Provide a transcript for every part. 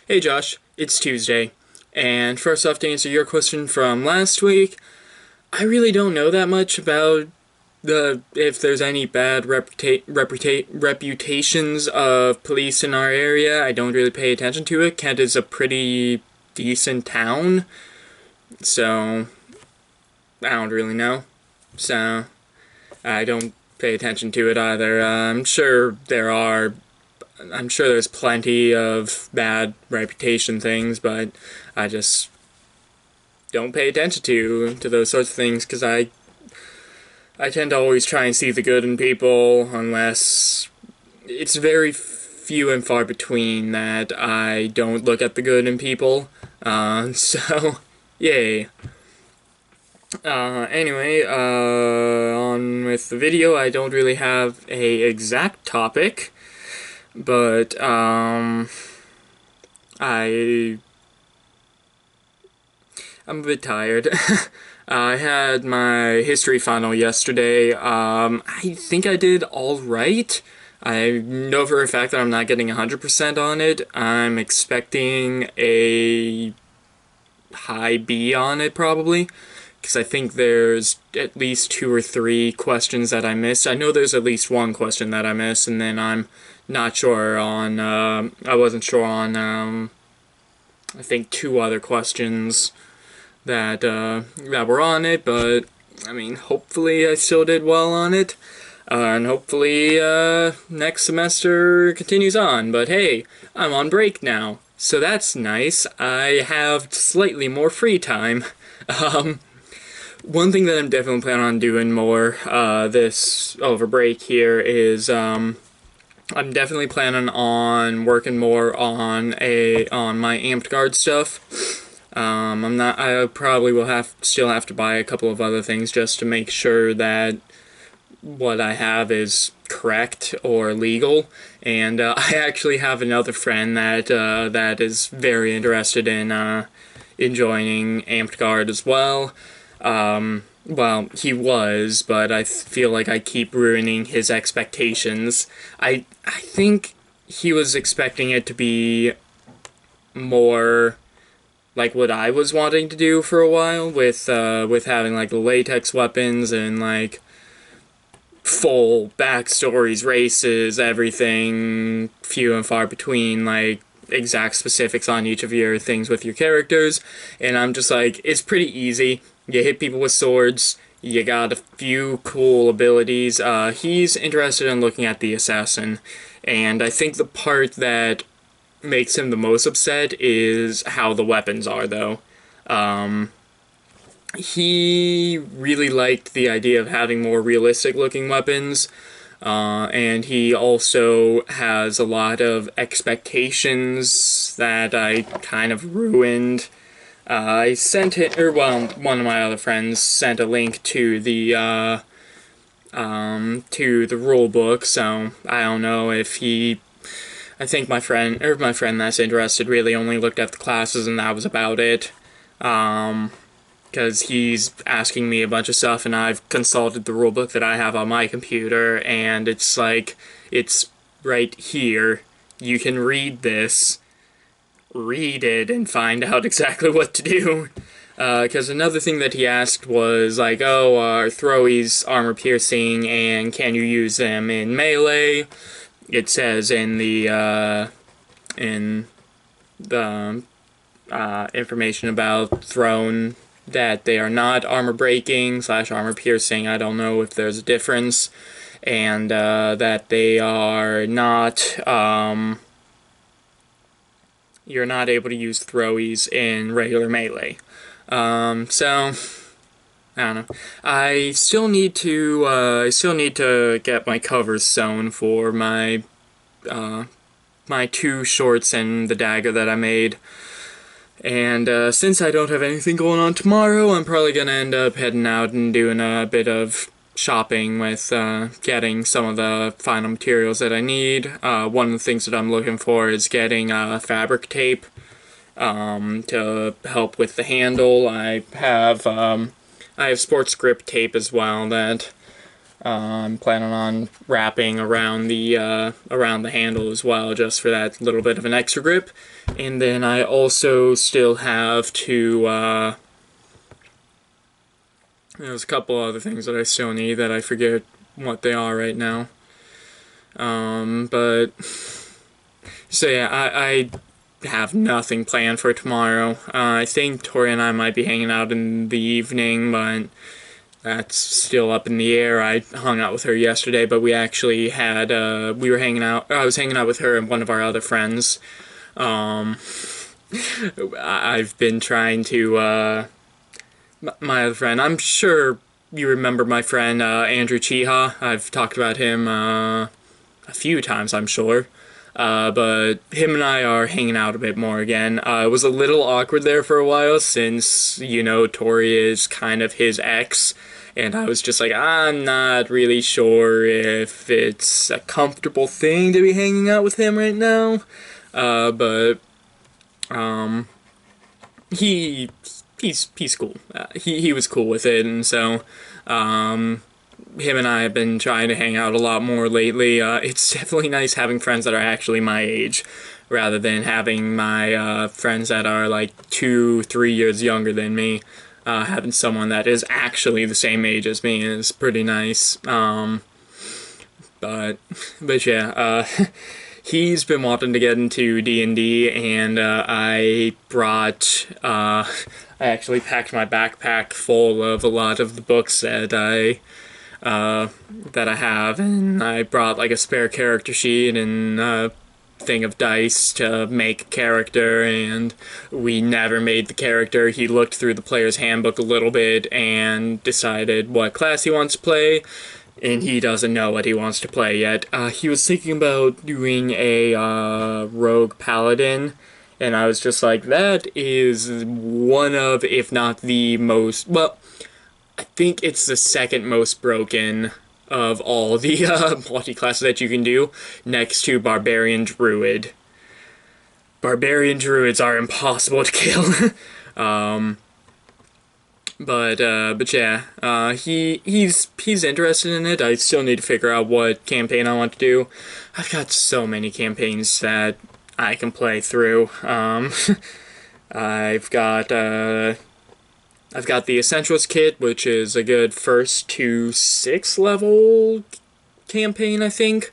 Hey Josh, it's Tuesday, and first off, to answer your question from last week, I really don't know that much about if there's any bad reputations of police in our area. I don't really pay attention to it. Kent is a pretty decent town, so I don't really know. So I don't pay attention to it either. I'm sure there's plenty of bad reputation things, but I just don't pay attention to those sorts of things because I tend to always try and see the good in people, unless it's very few and far between that I don't look at the good in people. So yay. Anyway, on with the video. I don't really have a exact topic. But, I'm a bit tired. I had my history final yesterday. I think I did alright. I know for a fact that I'm not getting 100% on it. I'm expecting a high B on it, probably. Because I think there's at least 2 or 3 questions that I missed. I know there's at least 1 question that I missed, and then I'm not sure on, I wasn't sure on, I think 2 other questions that were on it, but, I mean, hopefully I still did well on it, and hopefully, next semester continues on, but hey, I'm on break now, so that's nice. I have slightly more free time. One thing that I'm definitely planning on doing more, this over break here is, I'm definitely planning on working more on my AMTGARD stuff. I probably will still have to buy a couple of other things just to make sure that what I have is correct or legal. And I actually have another friend that is very interested in joining AMTGARD as well. Well, he was, but I feel like I keep ruining his expectations. I think he was expecting it to be more like what I was wanting to do for a while, with having like the latex weapons and like full backstories, races, everything, few and far between, like exact specifics on each of your things with your characters. And I'm just like, it's pretty easy. You hit people with swords, you got a few cool abilities. He's interested in looking at the assassin, and I think the part that makes him the most upset is how the weapons are, though. He really liked the idea of having more realistic looking weapons, and he also has a lot of expectations that I kind of ruined. I sent it, or well, one of my other friends sent a link to the rule book, so I don't know if I think my friend that's interested really only looked at the classes and that was about it. Because he's asking me a bunch of stuff and I've consulted the rule book that I have on my computer, and it's like, it's right here. You can read this. Read it and find out exactly what to do. Because another thing that he asked was like, oh, are throwies armor piercing and can you use them in melee? It says in the information about thrown that they are not armor breaking / armor piercing. I don't know if there's a difference, and that they are not, you're not able to use throwies in regular melee. So I don't know. I still need to get my covers sewn for my my 2 shorts and the dagger that I made. And since I don't have anything going on tomorrow, I'm probably gonna end up heading out and doing a bit of shopping with getting some of the final materials that I need. One of the things that I'm looking for is getting fabric tape to help with the handle. I have sports grip tape as well that I'm planning on wrapping around the handle as well, just for that little bit of an extra grip. And then I also still have to, there's a couple other things that I still need that I forget what they are right now. But, so yeah, I have nothing planned for tomorrow. I think Tori and I might be hanging out in the evening, but that's still up in the air. I hung out with her yesterday, but we actually had, we were hanging out, I was hanging out with her and one of our other friends. I've been trying to, my other friend, I'm sure you remember my friend, Andrew Chiha. I've talked about him, a few times, I'm sure. But him and I are hanging out a bit more again. It was a little awkward there for a while since, you know, Tori is kind of his ex. And I was just like, I'm not really sure if it's a comfortable thing to be hanging out with him right now. But he's cool. He was cool with it, and so him and I have been trying to hang out a lot more lately. It's definitely nice having friends that are actually my age, rather than having my friends that are like 2-3 years younger than me. Having someone that is actually the same age as me is pretty nice. But yeah, he's been wanting to get into D&D, and I actually packed my backpack full of a lot of the books that I have, and I brought like a spare character sheet and a thing of dice to make a character, and we never made the character. He looked through the player's handbook a little bit and decided what class he wants to play, and he doesn't know what he wants to play yet. He was thinking about doing a rogue paladin, and I was just like, that is one of, if not the most, well, I think it's the second most broken of all the multi-classes that you can do, next to Barbarian Druid. Barbarian Druids are impossible to kill. But yeah, he's interested in it. I still need to figure out what campaign I want to do. I've got so many campaigns that I can play through. I've got the Essentials kit, which is a good 1st to 6th level campaign, I think.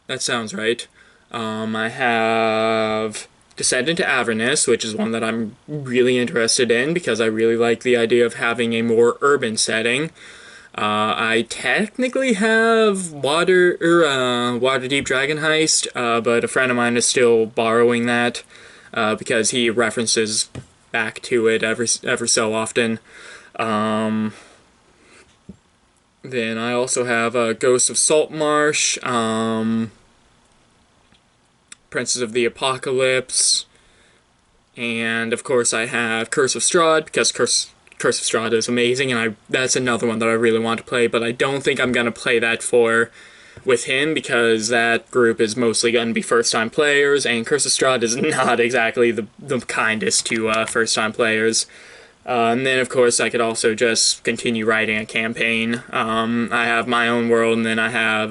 That sounds right. I have Descent into Avernus, which is one that I'm really interested in because I really like the idea of having a more urban setting. I technically have Waterdeep Dragon Heist, but a friend of mine is still borrowing that because he references back to it ever so often. Then I also have Ghosts of Saltmarsh, Princes of the Apocalypse, and of course I have Curse of Strahd, because Curse of Strahd is amazing, and that's another one that I really want to play, but I don't think I'm going to play that with him, because that group is mostly going to be first-time players, and Curse of Strahd is not exactly the kindest to first-time players. And then, of course, I could also just continue writing a campaign. I have my own world, and then I have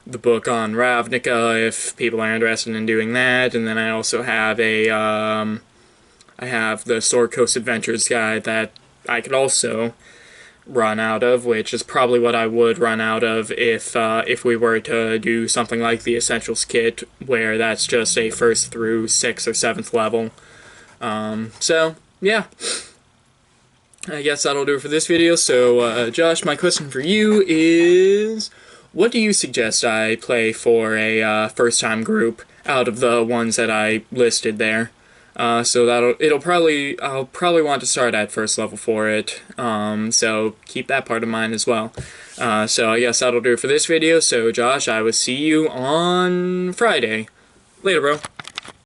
the book on Ravnica, if people are interested in doing that, and then I also have I have the Sword Coast Adventures guide that I could also run out of, which is probably what I would run out of if we were to do something like the Essentials kit, where that's just a 1st through 6th or 7th level. So, yeah. I guess that'll do it for this video. So, Josh, my question for you is, what do you suggest I play for a first-time group out of the ones that I listed there? So I'll probably want to start at 1st level for it, so keep that part in mind as well. So I guess that'll do it for this video. So Josh, I will see you on Friday. Later, bro.